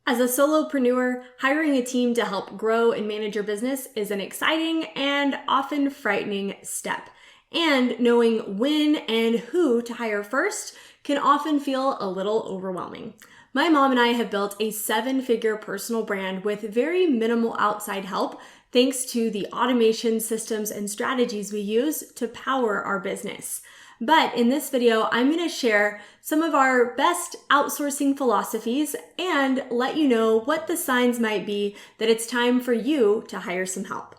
As a solopreneur, hiring a team to help grow and manage your business is an exciting and often frightening step. And knowing when and who to hire first can often feel a little overwhelming. My mom and I have built a 7-figure personal brand with very minimal outside help, thanks to the automation systems and strategies we use to power our business. But in this video, I'm going to share some of our best outsourcing philosophies and let you know what the signs might be that it's time for you to hire some help.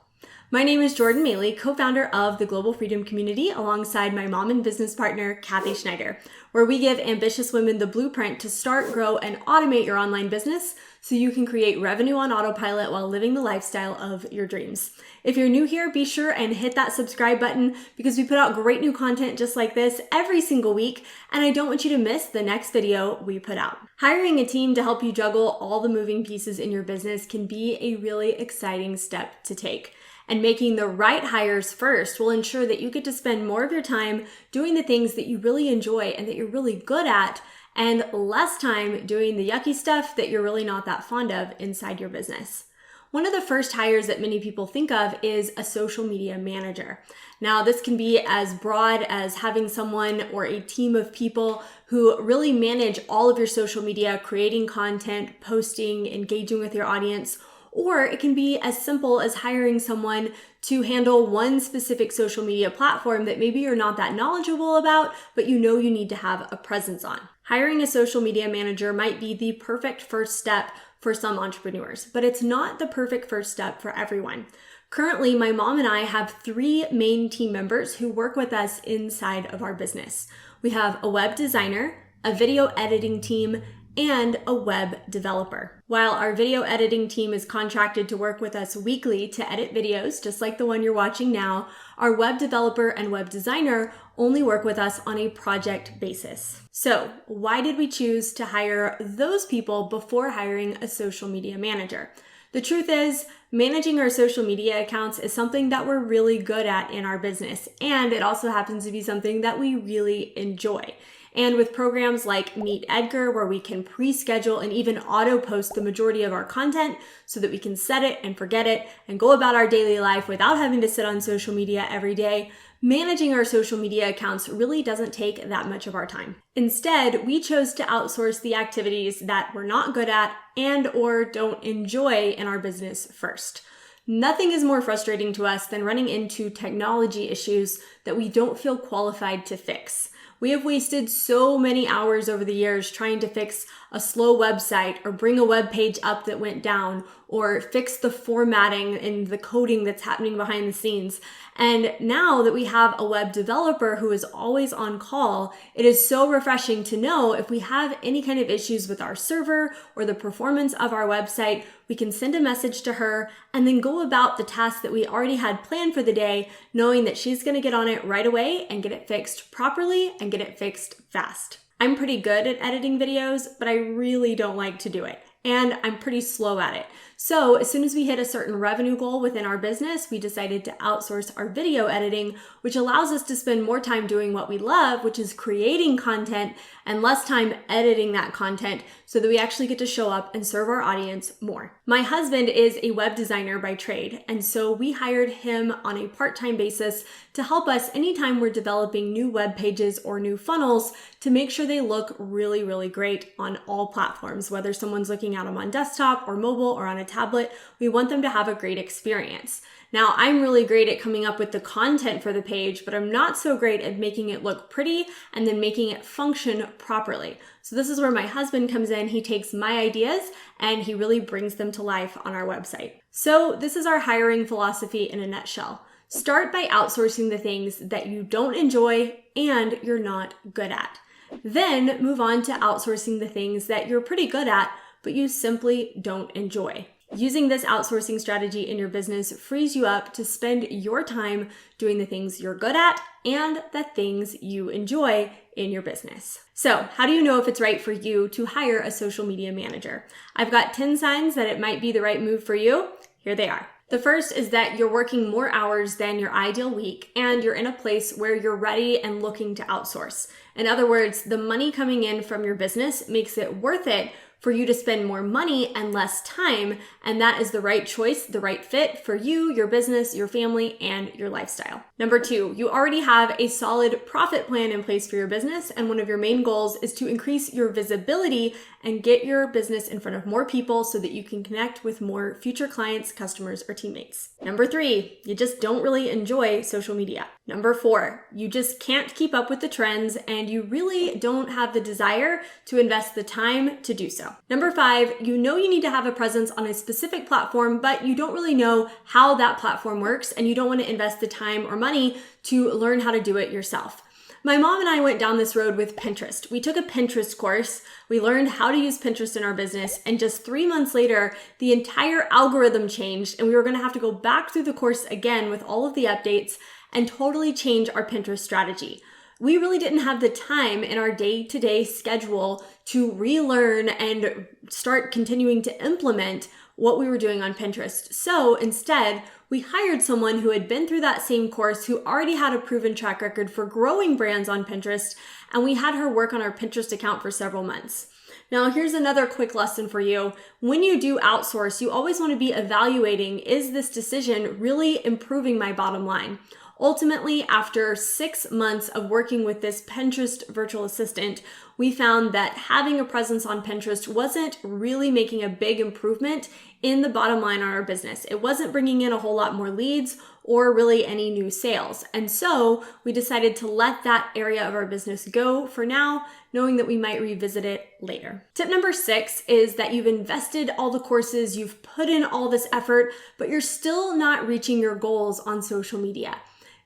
My name is Jordan Maylea, co-founder of the Global Freedom Community, alongside my mom and business partner, Kathy Schneider, where we give ambitious women the blueprint to start, grow, and automate your online business so you can create revenue on autopilot while living the lifestyle of your dreams. If you're new here, be sure and hit that subscribe button because we put out great new content just like this every single week, and I don't want you to miss the next video we put out. Hiring a team to help you juggle all the moving pieces in your business can be a really exciting step to take. And making the right hires first will ensure that you get to spend more of your time doing the things that you really enjoy and that you're really good at, and less time doing the yucky stuff that you're really not that fond of inside your business. One of the first hires that many people think of is a social media manager. Now, this can be as broad as having someone or a team of people who really manage all of your social media, creating content, posting, engaging with your audience. Or it can be as simple as hiring someone to handle one specific social media platform that maybe you're not that knowledgeable about, but you know you need to have a presence on. Hiring a social media manager might be the perfect first step for some entrepreneurs, but it's not the perfect first step for everyone. Currently, my mom and I have 3 main team members who work with us inside of our business. We have a web designer, a video editing team, and a web developer. While our video editing team is contracted to work with us weekly to edit videos, just like the one you're watching now, our web developer and web designer only work with us on a project basis. So, why did we choose to hire those people before hiring a social media manager? The truth is, managing our social media accounts is something that we're really good at in our business, and it also happens to be something that we really enjoy. And with programs like Meet Edgar, where we can pre-schedule and even auto-post the majority of our content so that we can set it and forget it and go about our daily life without having to sit on social media every day, managing our social media accounts really doesn't take that much of our time. Instead, we chose to outsource the activities that we're not good at and or don't enjoy in our business first. Nothing is more frustrating to us than running into technology issues that we don't feel qualified to fix. We have wasted so many hours over the years trying to fix a slow website or bring a web page up that went down or fix the formatting and the coding that's happening behind the scenes. And now that we have a web developer who is always on call, it is so refreshing to know if we have any kind of issues with our server or the performance of our website, we can send a message to her and then go about the task that we already had planned for the day, knowing that she's going to get on it right away and get it fixed properly and get it fixed fast. I'm pretty good at editing videos, but I really don't like to do it. And I'm pretty slow at it. So as soon as we hit a certain revenue goal within our business, we decided to outsource our video editing, which allows us to spend more time doing what we love, which is creating content, and less time editing that content so that we actually get to show up and serve our audience more. My husband is a web designer by trade, and so we hired him on a part-time basis to help us anytime we're developing new web pages or new funnels to make sure they look really, really great on all platforms, whether someone's looking at them on desktop or mobile or on a tablet. We want them to have a great experience. Now, I'm really great at coming up with the content for the page, but I'm not so great at making it look pretty and then making it function properly. So this is where my husband comes in. He takes my ideas and he really brings them to life on our website. So this is our hiring philosophy in a nutshell. Start by outsourcing the things that you don't enjoy and you're not good at. Then move on to outsourcing the things that you're pretty good at, but you simply don't enjoy. Using this outsourcing strategy in your business frees you up to spend your time doing the things you're good at and the things you enjoy in your business. So, how do you know if it's right for you to hire a social media manager? I've got 10 signs that it might be the right move for you. Here they are. The first is that you're working more hours than your ideal week and you're in a place where you're ready and looking to outsource. In other words, the money coming in from your business makes it worth it for you to spend more money and less time, and that is the right choice, the right fit for you, your business, your family, and your lifestyle. Number 2, you already have a solid profit plan in place for your business, and one of your main goals is to increase your visibility and get your business in front of more people so that you can connect with more future clients, customers, or teammates. Number 3, you just don't really enjoy social media. Number 4, you just can't keep up with the trends and you really don't have the desire to invest the time to do so. Number 5, you know you need to have a presence on a specific platform, but you don't really know how that platform works and you don't want to invest the time or money to learn how to do it yourself. My mom and I went down this road with Pinterest. We took a Pinterest course, we learned how to use Pinterest in our business, and just 3 months later, the entire algorithm changed and we were going to have to go back through the course again with all of the updates and totally change our Pinterest strategy. We really didn't have the time in our day-to-day schedule to relearn and start continuing to implement what we were doing on Pinterest. So instead, we hired someone who had been through that same course, who already had a proven track record for growing brands on Pinterest, and we had her work on our Pinterest account for several months. Now, here's another quick lesson for you. When you do outsource, you always want to be evaluating, is this decision really improving my bottom line? Ultimately, after 6 months of working with this Pinterest virtual assistant, we found that having a presence on Pinterest wasn't really making a big improvement in the bottom line on our business. It wasn't bringing in a whole lot more leads or really any new sales. And so we decided to let that area of our business go for now, knowing that we might revisit it later. Tip number 6 is that you've invested all the courses, you've put in all this effort, but you're still not reaching your goals on social media.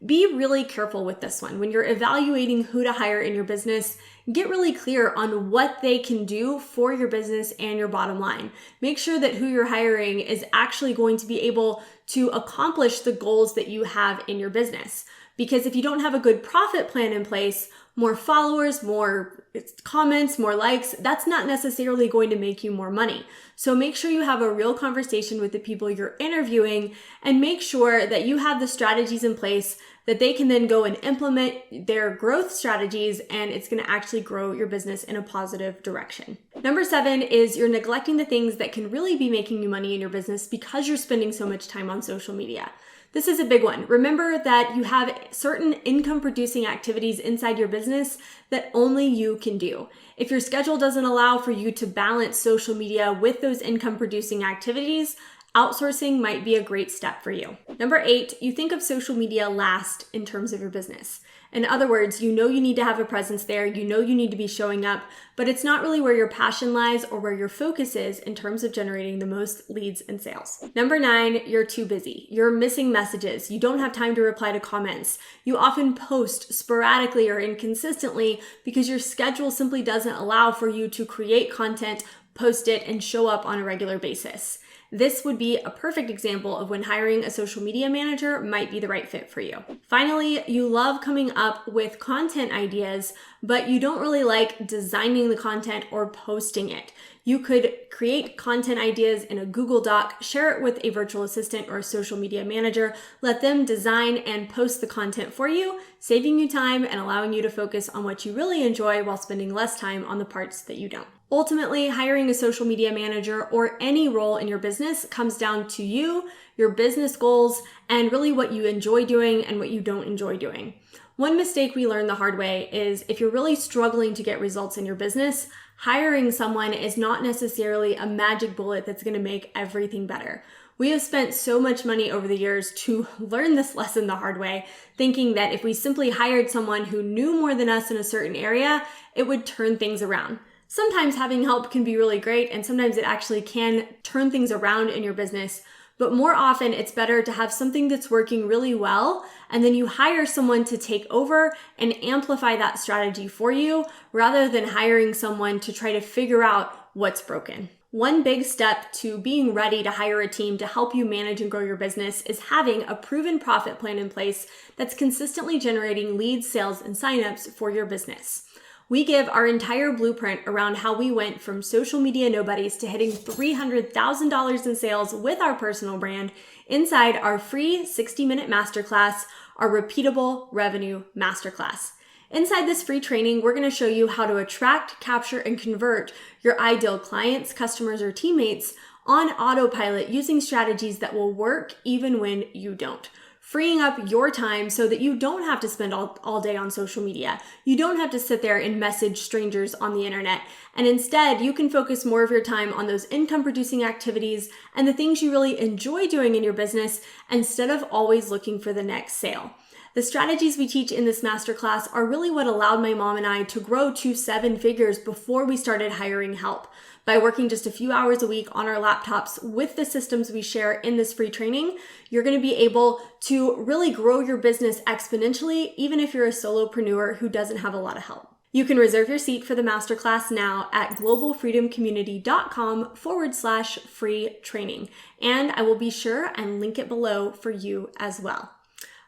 Be really careful with this one. When you're evaluating who to hire in your business, get really clear on what they can do for your business and your bottom line. Make sure that who you're hiring is actually going to be able to accomplish the goals that you have in your business. Because if you don't have a good profit plan in place, more followers, more comments, more likes, that's not necessarily going to make you more money. So make sure you have a real conversation with the people you're interviewing and make sure that you have the strategies in place that they can then go and implement their growth strategies, and it's going to actually grow your business in a positive direction. Number 7 is you're neglecting the things that can really be making you money in your business because you're spending so much time on social media. This is a big one. Remember that you have certain income producing activities inside your business that only you can do. If your schedule doesn't allow for you to balance social media with those income producing activities, outsourcing might be a great step for you. Number 8, you think of social media last in terms of your business. In other words, you know you need to have a presence there, you know you need to be showing up, but it's not really where your passion lies or where your focus is in terms of generating the most leads and sales. Number 9, you're too busy. You're missing messages. You don't have time to reply to comments. You often post sporadically or inconsistently because your schedule simply doesn't allow for you to create content, post it, and show up on a regular basis. This would be a perfect example of when hiring a social media manager might be the right fit for you. Finally, you love coming up with content ideas, but you don't really like designing the content or posting it. You could create content ideas in a Google Doc, share it with a virtual assistant or a social media manager, let them design and post the content for you, saving you time and allowing you to focus on what you really enjoy while spending less time on the parts that you don't. Ultimately, hiring a social media manager or any role in your business comes down to you, your business goals, and really what you enjoy doing and what you don't enjoy doing. One mistake we learned the hard way is if you're really struggling to get results in your business, hiring someone is not necessarily a magic bullet that's going to make everything better. We have spent so much money over the years to learn this lesson the hard way, thinking that if we simply hired someone who knew more than us in a certain area, it would turn things around. Sometimes having help can be really great, and sometimes it actually can turn things around in your business. But more often, it's better to have something that's working really well, and then you hire someone to take over and amplify that strategy for you, rather than hiring someone to try to figure out what's broken. One big step to being ready to hire a team to help you manage and grow your business is having a proven profit plan in place that's consistently generating leads, sales, and signups for your business. We give our entire blueprint around how we went from social media nobodies to hitting $300,000 in sales with our personal brand inside our free 60-minute masterclass, our repeatable revenue masterclass. Inside this free training, we're going to show you how to attract, capture, and convert your ideal clients, customers, or teammates on autopilot using strategies that will work even when you don't. Freeing up your time so that you don't have to spend all day on social media. You don't have to sit there and message strangers on the internet. And instead, you can focus more of your time on those income-producing activities and the things you really enjoy doing in your business instead of always looking for the next sale. The strategies we teach in this masterclass are really what allowed my mom and I to grow to 7 figures before we started hiring help. By working just a few hours a week on our laptops with the systems we share in this free training, you're going to be able to really grow your business exponentially, even if you're a solopreneur who doesn't have a lot of help. You can reserve your seat for the masterclass now at globalfreedomcommunity.com/free training. And I will be sure and link it below for you as well.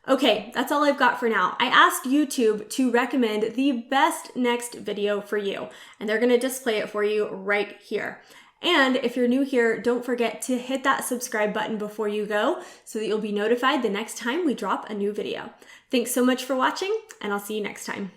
Okay, that's all I've got for now. I asked YouTube to recommend the best next video for you, and they're gonna display it for you right here. And if you're new here, don't forget to hit that subscribe button before you go so that you'll be notified the next time we drop a new video. Thanks so much for watching, and I'll see you next time.